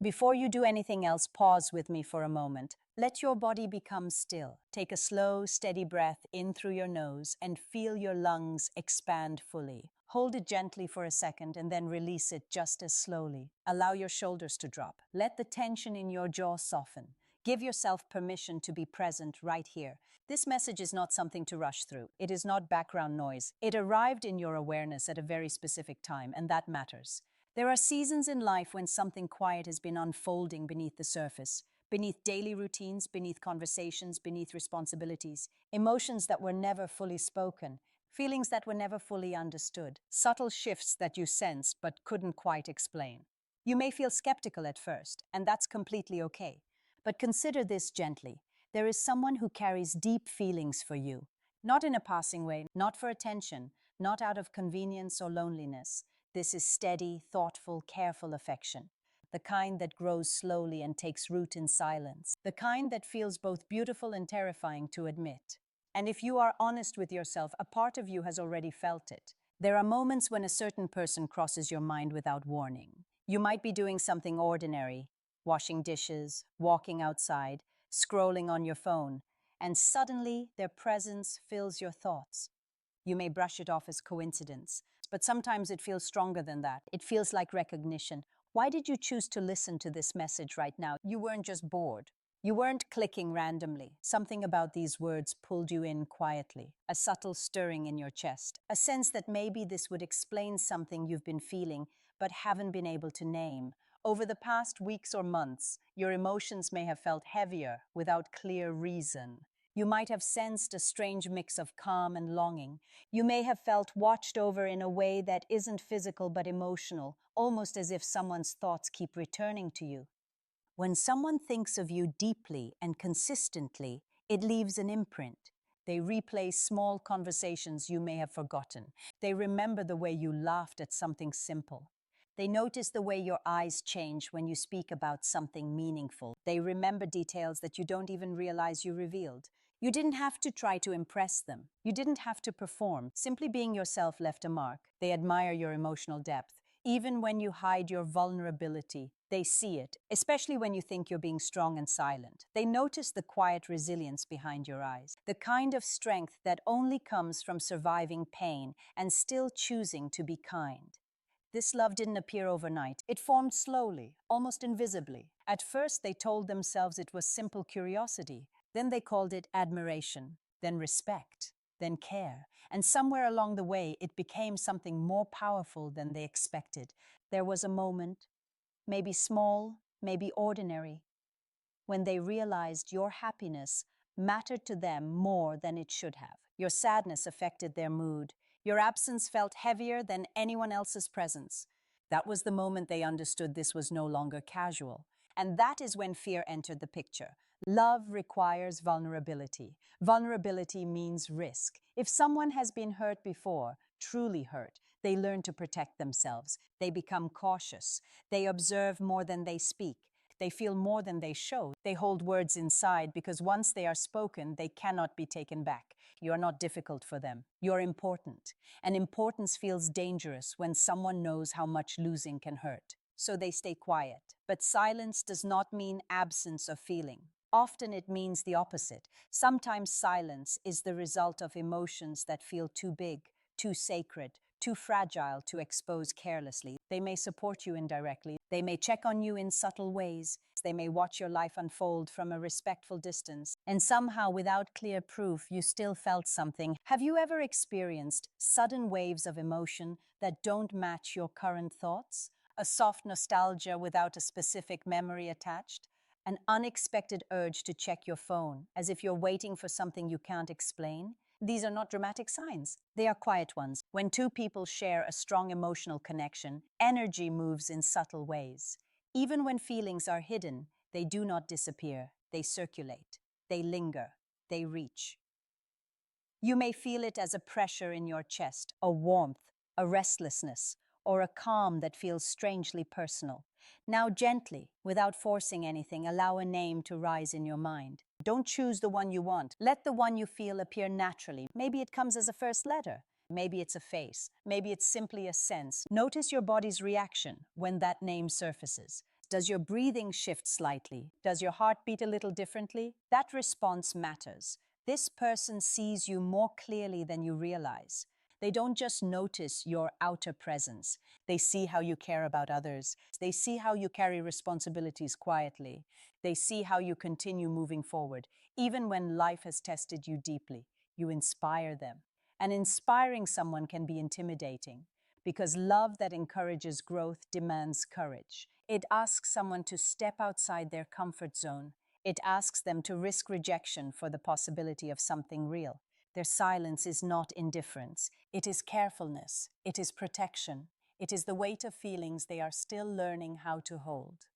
Before you do anything else, pause with me for a moment. Let your body become still. Take a slow, steady breath in through your nose and feel your lungs expand fully. Hold it gently for a second and then release it just as slowly. Allow your shoulders to drop. Let the tension in your jaw soften. Give yourself permission to be present right here. This message is not something to rush through. It is not background noise. It arrived in your awareness at a very specific time, and that matters. There are seasons in life when something quiet has been unfolding beneath the surface, beneath daily routines, beneath conversations, beneath responsibilities, emotions that were never fully spoken, feelings that were never fully understood, subtle shifts that you sensed but couldn't quite explain. You may feel skeptical at first, and that's completely okay. But consider this gently. There is someone who carries deep feelings for you, not in a passing way, not for attention, not out of convenience or loneliness. This is steady, thoughtful, careful affection, the kind that grows slowly and takes root in silence, the kind that feels both beautiful and terrifying to admit. And if you are honest with yourself, a part of you has already felt it. There are moments when a certain person crosses your mind without warning. You might be doing something ordinary, washing dishes, walking outside, scrolling on your phone, and suddenly their presence fills your thoughts. You may brush it off as coincidence, but sometimes it feels stronger than that. It feels like recognition. Why did you choose to listen to this message right now? You weren't just bored. You weren't clicking randomly. Something about these words pulled you in quietly, a subtle stirring in your chest, a sense that maybe this would explain something you've been feeling but haven't been able to name. Over the past weeks or months, your emotions may have felt heavier without clear reason. You might have sensed a strange mix of calm and longing. You may have felt watched over in a way that isn't physical but emotional, almost as if someone's thoughts keep returning to you. When someone thinks of you deeply and consistently, it leaves an imprint. They replay small conversations you may have forgotten. They remember the way you laughed at something simple. They notice the way your eyes change when you speak about something meaningful. They remember details that you don't even realize you revealed. You didn't have to try to impress them. You didn't have to perform. Simply being yourself left a mark. They admire your emotional depth. Even when you hide your vulnerability, they see it, especially when you think you're being strong and silent. They notice the quiet resilience behind your eyes, the kind of strength that only comes from surviving pain and still choosing to be kind. This love didn't appear overnight. It formed slowly, almost invisibly. At first, they told themselves it was simple curiosity. Then they called it admiration, then respect, then care. And somewhere along the way, it became something more powerful than they expected. There was a moment, maybe small, maybe ordinary, when they realized your happiness mattered to them more than it should have. Your sadness affected their mood. Your absence felt heavier than anyone else's presence. That was the moment they understood this was no longer casual. And that is when fear entered the picture. Love requires vulnerability. Vulnerability means risk. If someone has been hurt before, truly hurt, they learn to protect themselves. They become cautious. They observe more than they speak. They feel more than they show. They hold words inside because once they are spoken, they cannot be taken back. You are not difficult for them. You're important. And importance feels dangerous when someone knows how much losing can hurt. So they stay quiet. But silence does not mean absence of feeling. Often it means the opposite. Sometimes silence is the result of emotions that feel too big, too sacred, too fragile to expose carelessly. They may support you indirectly. They may check on you in subtle ways. They may watch your life unfold from a respectful distance. And somehow, without clear proof, you still felt something. Have you ever experienced sudden waves of emotion that don't match your current thoughts? A soft nostalgia without a specific memory attached? An unexpected urge to check your phone, as if you're waiting for something you can't explain? These are not dramatic signs. They are quiet ones. When two people share a strong emotional connection, energy moves in subtle ways. Even when feelings are hidden, they do not disappear. They circulate. They linger. They reach. You may feel it as a pressure in your chest, a warmth, a restlessness, or a calm that feels strangely personal. Now, gently, without forcing anything, allow a name to rise in your mind. Don't choose the one you want. Let the one you feel appear naturally. Maybe it comes as a first letter. Maybe it's a face. Maybe it's simply a sense. Notice your body's reaction when that name surfaces. Does your breathing shift slightly? Does your heart beat a little differently? That response matters. This person sees you more clearly than you realize. They don't just notice your outer presence. They see how you care about others. They see how you carry responsibilities quietly. They see how you continue moving forward, even when life has tested you deeply. You inspire them. And inspiring someone can be intimidating because love that encourages growth demands courage. It asks someone to step outside their comfort zone. It asks them to risk rejection for the possibility of something real. Their silence is not indifference. It is carefulness. It is protection. It is the weight of feelings they are still learning how to hold.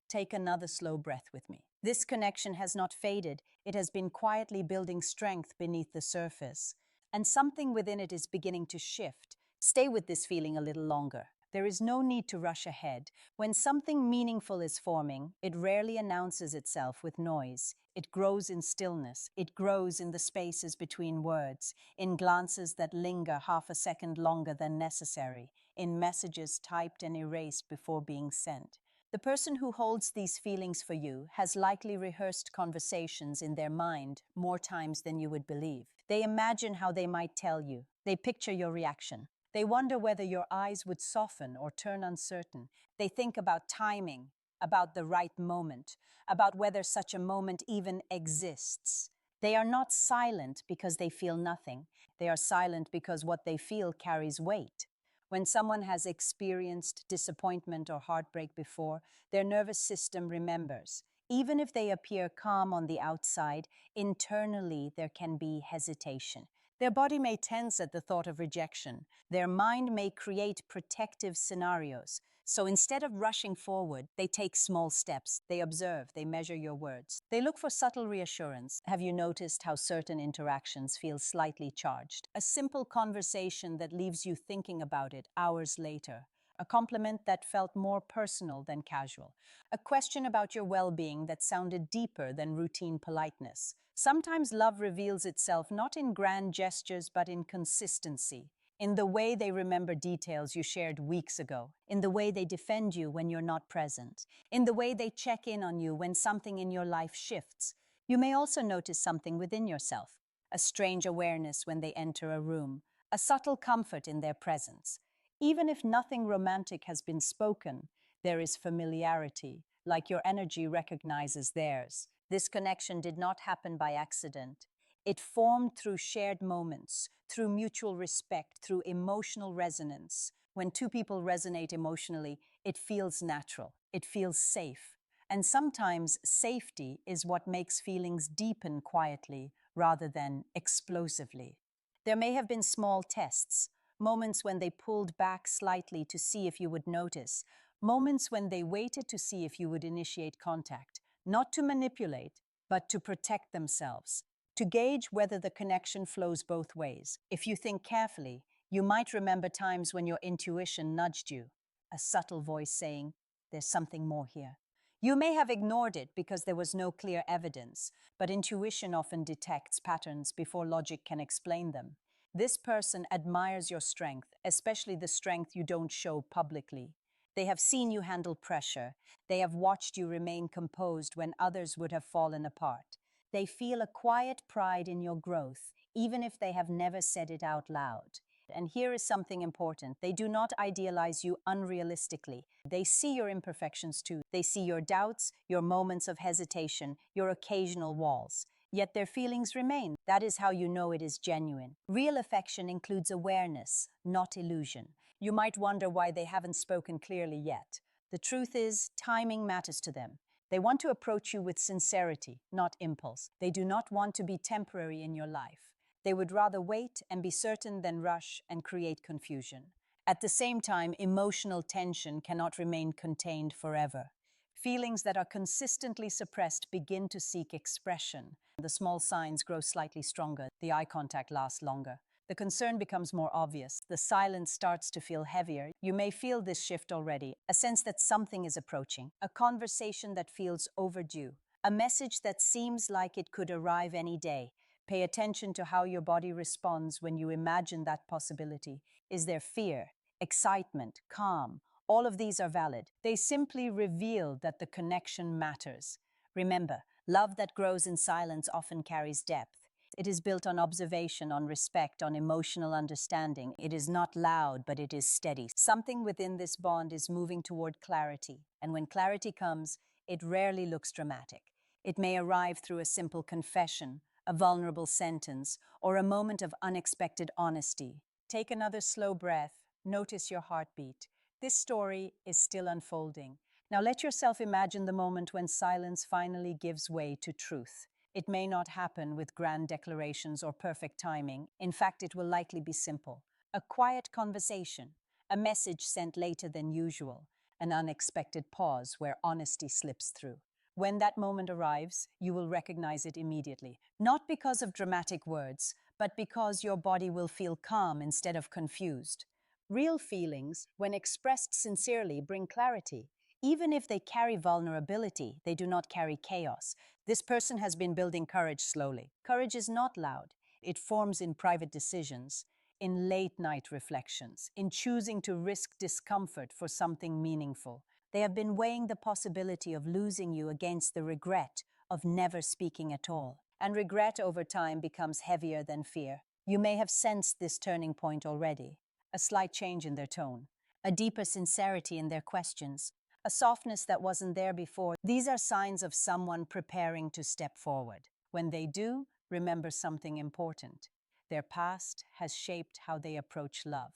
Take another slow breath with me. This connection has not faded. It has been quietly building strength beneath the surface, and something within it is beginning to shift. Stay with this feeling a little longer. There is no need to rush ahead. When something meaningful is forming, it rarely announces itself with noise. It grows in stillness. It grows in the spaces between words, in glances that linger half a second longer than necessary, in messages typed and erased before being sent. The person who holds these feelings for you has likely rehearsed conversations in their mind more times than you would believe. They imagine how they might tell you. They picture your reaction. They wonder whether your eyes would soften or turn uncertain. They think about timing, about the right moment, about whether such a moment even exists. They are not silent because they feel nothing. They are silent because what they feel carries weight. When someone has experienced disappointment or heartbreak before, their nervous system remembers. Even if they appear calm on the outside, internally there can be hesitation. Their body may tense at the thought of rejection. Their mind may create protective scenarios. So instead of rushing forward, they take small steps. They observe, they measure your words. They look for subtle reassurance. Have you noticed how certain interactions feel slightly charged? A simple conversation that leaves you thinking about it hours later. A compliment that felt more personal than casual. A question about your well-being that sounded deeper than routine politeness. Sometimes love reveals itself not in grand gestures but in consistency. In the way they remember details you shared weeks ago, in the way they defend you when you're not present, in the way they check in on you when something in your life shifts. You may also notice something within yourself, a strange awareness when they enter a room, a subtle comfort in their presence. Even if nothing romantic has been spoken, there is familiarity, like your energy recognizes theirs. This connection did not happen by accident. It formed through shared moments, through mutual respect, through emotional resonance. When two people resonate emotionally, it feels natural, it feels safe. And sometimes safety is what makes feelings deepen quietly rather than explosively. There may have been small tests, moments when they pulled back slightly to see if you would notice, moments when they waited to see if you would initiate contact, not to manipulate, but to protect themselves, to gauge whether the connection flows both ways. If you think carefully, you might remember times when your intuition nudged you, a subtle voice saying, "There's something more here." You may have ignored it because there was no clear evidence, but intuition often detects patterns before logic can explain them. This person admires your strength, especially the strength you don't show publicly. They have seen you handle pressure. They have watched you remain composed when others would have fallen apart. They feel a quiet pride in your growth, even if they have never said it out loud. And here is something important. They do not idealize you unrealistically. They see your imperfections too. They see your doubts, your moments of hesitation, your occasional walls. Yet their feelings remain. That is how you know it is genuine. Real affection includes awareness, not illusion. You might wonder why they haven't spoken clearly yet. The truth is, timing matters to them. They want to approach you with sincerity, not impulse. They do not want to be temporary in your life. They would rather wait and be certain than rush and create confusion. At the same time, emotional tension cannot remain contained forever. Feelings that are consistently suppressed begin to seek expression. The small signs grow slightly stronger. The eye contact lasts longer. The concern becomes more obvious. The silence starts to feel heavier. You may feel this shift already, a sense that something is approaching, a conversation that feels overdue, a message that seems like it could arrive any day. Pay attention to how your body responds when you imagine that possibility. Is there fear, excitement, calm, All of these are valid. They simply reveal that the connection matters. Remember, love that grows in silence often carries depth. It is built on observation, on respect, on emotional understanding. It is not loud, but it is steady. Something within this bond is moving toward clarity. And when clarity comes, it rarely looks dramatic. It may arrive through a simple confession, a vulnerable sentence, or a moment of unexpected honesty. Take another slow breath. Notice your heartbeat. This story is still unfolding. Now let yourself imagine the moment when silence finally gives way to truth. It may not happen with grand declarations or perfect timing. In fact, it will likely be simple. A quiet conversation, a message sent later than usual, an unexpected pause where honesty slips through. When that moment arrives, you will recognize it immediately. Not because of dramatic words, but because your body will feel calm instead of confused. Real feelings, when expressed sincerely, bring clarity. Even if they carry vulnerability, they do not carry chaos. This person has been building courage slowly. Courage is not loud. It forms in private decisions, in late-night reflections, in choosing to risk discomfort for something meaningful. They have been weighing the possibility of losing you against the regret of never speaking at all. And regret over time becomes heavier than fear. You may have sensed this turning point already. A slight change in their tone, a deeper sincerity in their questions, a softness that wasn't there before. These are signs of someone preparing to step forward. When they do, remember something important. Their past has shaped how they approach love.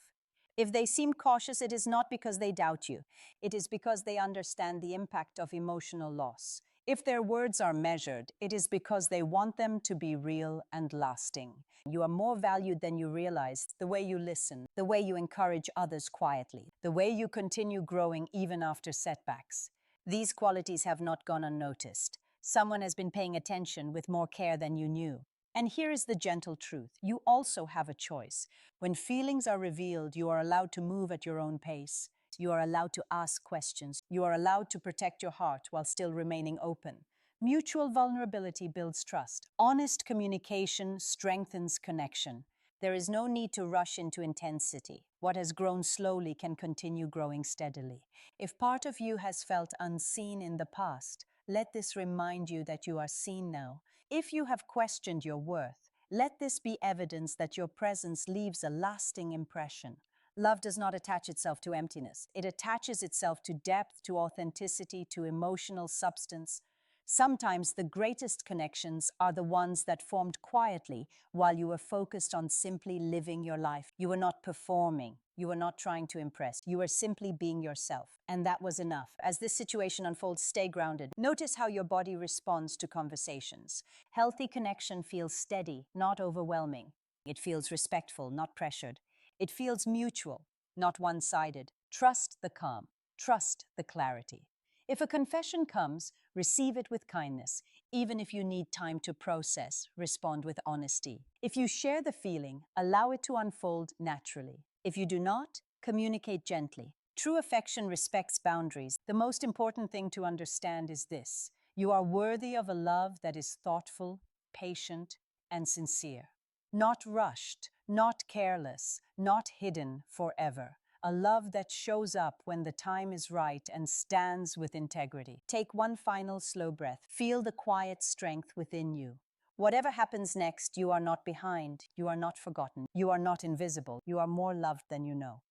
If they seem cautious, it is not because they doubt you. It is because they understand the impact of emotional loss. If their words are measured, it is because they want them to be real and lasting. You are more valued than you realize. The way you listen, the way you encourage others quietly, the way you continue growing even after setbacks. These qualities have not gone unnoticed. Someone has been paying attention with more care than you knew. And here is the gentle truth. You also have a choice. When feelings are revealed, you are allowed to move at your own pace. You are allowed to ask questions. You are allowed to protect your heart while still remaining open. Mutual vulnerability builds trust. Honest communication strengthens connection. There is no need to rush into intensity. What has grown slowly can continue growing steadily. If part of you has felt unseen in the past, let this remind you that you are seen now. If you have questioned your worth, let this be evidence that your presence leaves a lasting impression. Love does not attach itself to emptiness. It attaches itself to depth, to authenticity, to emotional substance. Sometimes the greatest connections are the ones that formed quietly while you were focused on simply living your life. You were not performing. You were not trying to impress. You were simply being yourself. And that was enough. As this situation unfolds, stay grounded. Notice how your body responds to conversations. Healthy connection feels steady, not overwhelming. It feels respectful, not pressured. It feels mutual, not one-sided. Trust the calm. Trust the clarity. If a confession comes, receive it with kindness. Even if you need time to process, respond with honesty. If you share the feeling, allow it to unfold naturally. If you do not, communicate gently. True affection respects boundaries. The most important thing to understand is this: you are worthy of a love that is thoughtful, patient, and sincere. Not rushed, not careless, not hidden forever. A love that shows up when the time is right and stands with integrity. Take one final slow breath. Feel the quiet strength within you. Whatever happens next, you are not behind. You are not forgotten. You are not invisible. You are more loved than you know.